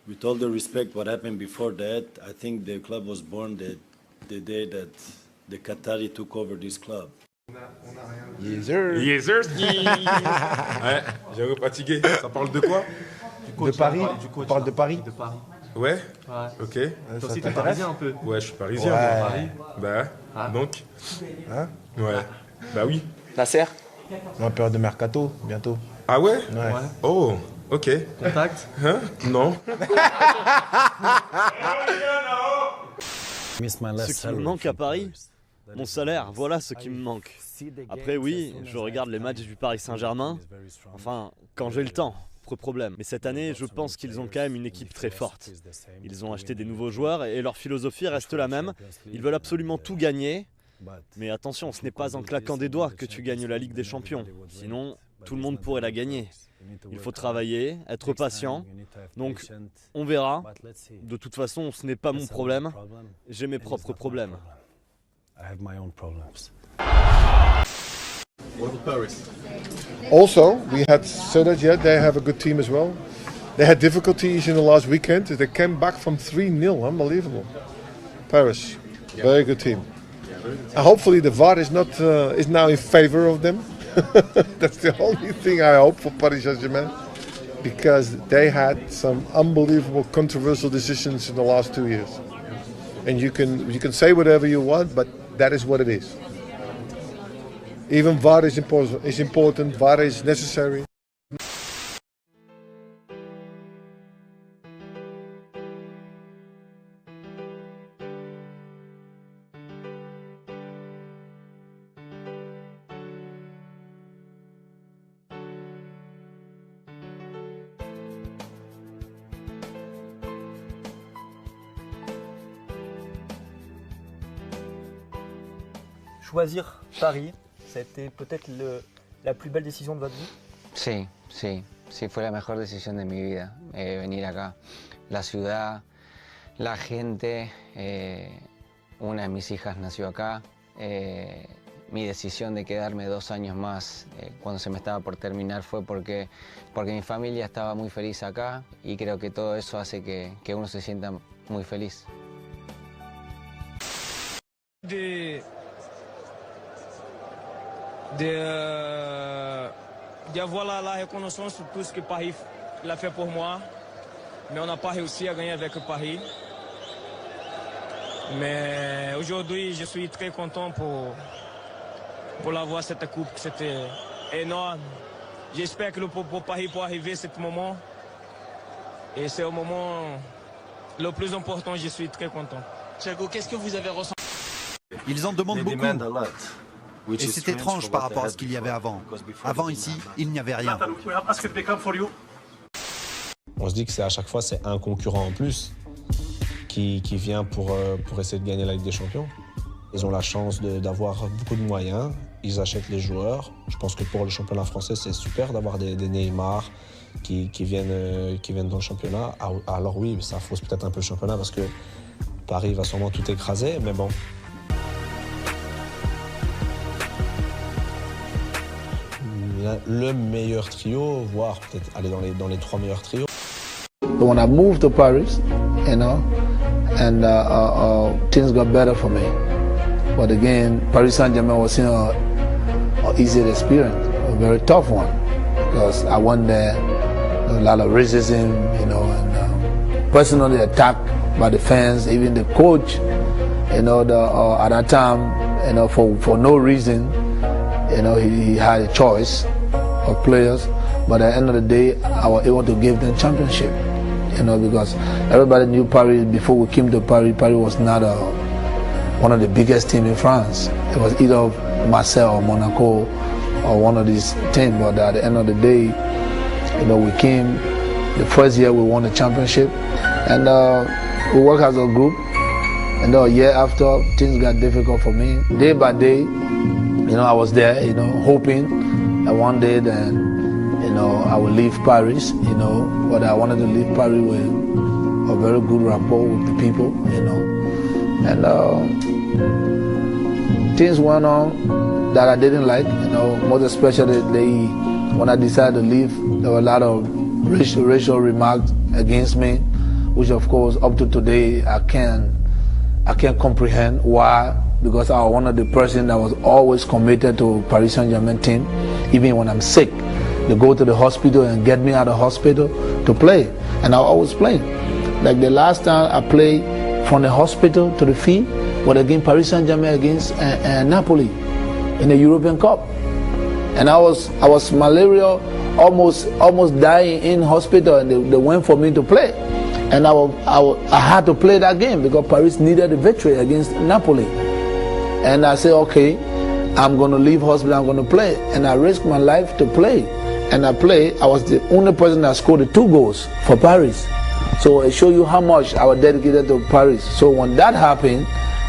with all the respect, what happened before that, I think the club was born the day that the Qatari took over this club. Yes, sir. Yes, sir. Ouais, j'ai fatigué. Ça parle de quoi? De Paris. On parle de Paris. De Paris. Ouais. Ouais. Ok. Toi aussi, t'es parisien un peu. Ouais, je suis parisien. Ouais. moi. Paris. Bah, Ah. donc. Hein? Ouais. Bah oui. Nasser. En période de mercato, bientôt. Ah ouais? Ouais. Ouais. Oh, ok. Contact. Hein? Non. Ce qui me manque à Paris, mon salaire, voilà ce qui me manque. Après oui, je regarde les matchs du Paris Saint-Germain, enfin quand j'ai le temps, pas de problème. Mais cette année, je pense qu'ils ont quand même une équipe très forte. Ils ont acheté des nouveaux joueurs et leur philosophie reste la même. Ils veulent absolument tout gagner. Mais attention, ce n'est pas en claquant des doigts que tu gagnes la Ligue des Champions. Sinon, tout le monde pourrait la gagner. Il faut travailler, être patient. Donc, on verra. De toute façon, ce n'est pas mon problème. J'ai mes propres problèmes. What about Paris? Also, we had said that, yeah, they have a good team as well. They had difficulties in the last weekend. They came back from 3-0. Unbelievable. Paris, very good team. And hopefully the VAR is not is now in favor of them. That's the only thing I hope for Paris Saint-Germain, because they had some unbelievable controversial decisions in the last 2 years. And you can say whatever you want, but that is what it is. Even VAR is important. VAR is necessary. Choisir Paris, ça a été peut-être la plus belle décision de votre vie? Sí, sí, sí, fue la mejor decisión de mi vida, venir acá. La ciudad, la gente, una de mis hijas nació acá. Mi decisión de quedarme 2 años más cuando se me estaba por terminar fue porque mi familia estaba muy feliz acá y creo que todo eso hace que uno se sienta muy feliz. D'avoir la reconnaissance sur tout ce que Paris l'a fait pour moi, mais on n'a pas réussi à gagner avec Paris. Mais aujourd'hui, je suis très content pour l'avoir cette coupe, c'était énorme. J'espère que pour Paris peut arriver ce moment. Et c'est au moment le plus important, je suis très content. Thiago, qu'est-ce que vous avez ressenti? Ils en demandent beaucoup. Et c'est étrange par rapport à ce qu'il y avait avant. Avant ici, il n'y avait rien. On se dit que c'est à chaque fois c'est un concurrent en plus qui vient pour essayer de gagner la Ligue des Champions. Ils ont la chance d'avoir beaucoup de moyens, ils achètent les joueurs. Je pense que pour le championnat français, c'est super d'avoir des Neymar qui viennent dans le championnat. Alors oui, ça fausse peut-être un peu le championnat parce que Paris va sûrement tout écraser, mais bon. Le meilleur trio, voire peut-être aller dans les 3 meilleurs trios. When I moved to Paris, and things got better for me. But again, Paris Saint-Germain was an easy experience, a very tough one, because I went there, a lot of racism, and personally attacked by the fans, even the coach, at that time, for no reason, he had a choice of players, but at the end of the day, I was able to give them championship, because everybody knew Paris before we came to Paris. Paris was not one of the biggest teams in France. It was either Marseille or Monaco or one of these teams, but at the end of the day, we came, the first year we won the championship, and we worked as a group, and a year after, things got difficult for me. Day by day, I was there, hoping that one day then, I will leave Paris, but I wanted to leave Paris with a very good rapport with the people, and things went on that I didn't like, most especially when I decided to leave, there were a lot of racial remarks against me which of course up to today I can't comprehend why, because I was one of the person that was always committed to Paris Saint-Germain team, even when I'm sick. They go to the hospital and get me out of hospital to play, and I always play. Like the last time I played from the hospital to the field was against Paris Saint-Germain against Napoli in the European Cup, and I was malaria, almost dying in hospital, and they went for me to play, and I had to play that game because Paris needed a victory against Napoli, and I said, okay, I'm going to leave hospital, I'm going to play, and I risked my life to play, and I played. I was the only person that scored the 2 goals for Paris. So it shows you how much I was dedicated to Paris. So when that happened,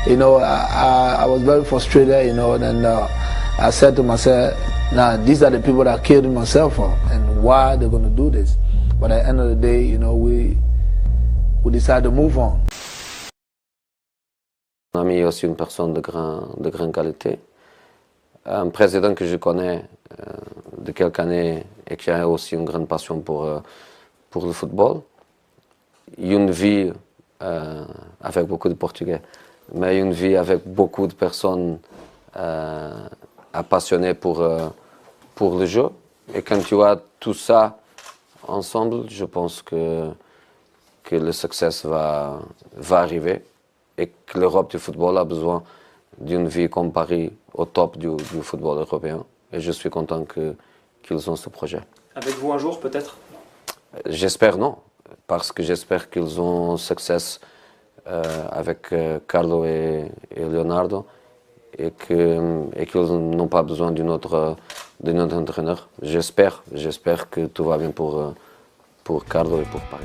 you know, I was very frustrated, you know, and I said to myself, now these are the people that killed myself for, and why they're going to do this. But at the end of the day, you know, we decided to move on. Mon ami est aussi une personne de grande qualité. Un président que je connais de quelques années et qui a aussi une grande passion pour le football. Une vie avec beaucoup de Portugais, mais une vie avec beaucoup de personnes passionnées pour le jeu. Et quand tu as tout ça ensemble, je pense que le succès va arriver et que l'Europe du football a besoin d'une vie comme Paris au top du football européen. Et je suis content qu'ils ont ce projet. Avec vous un jour peut-être? J'espère non. Parce que j'espère qu'ils ont succès avec Carlo et Leonardo et qu'ils n'ont pas besoin d'un autre entraîneur. J'espère que tout va bien pour Carlo et pour Paris.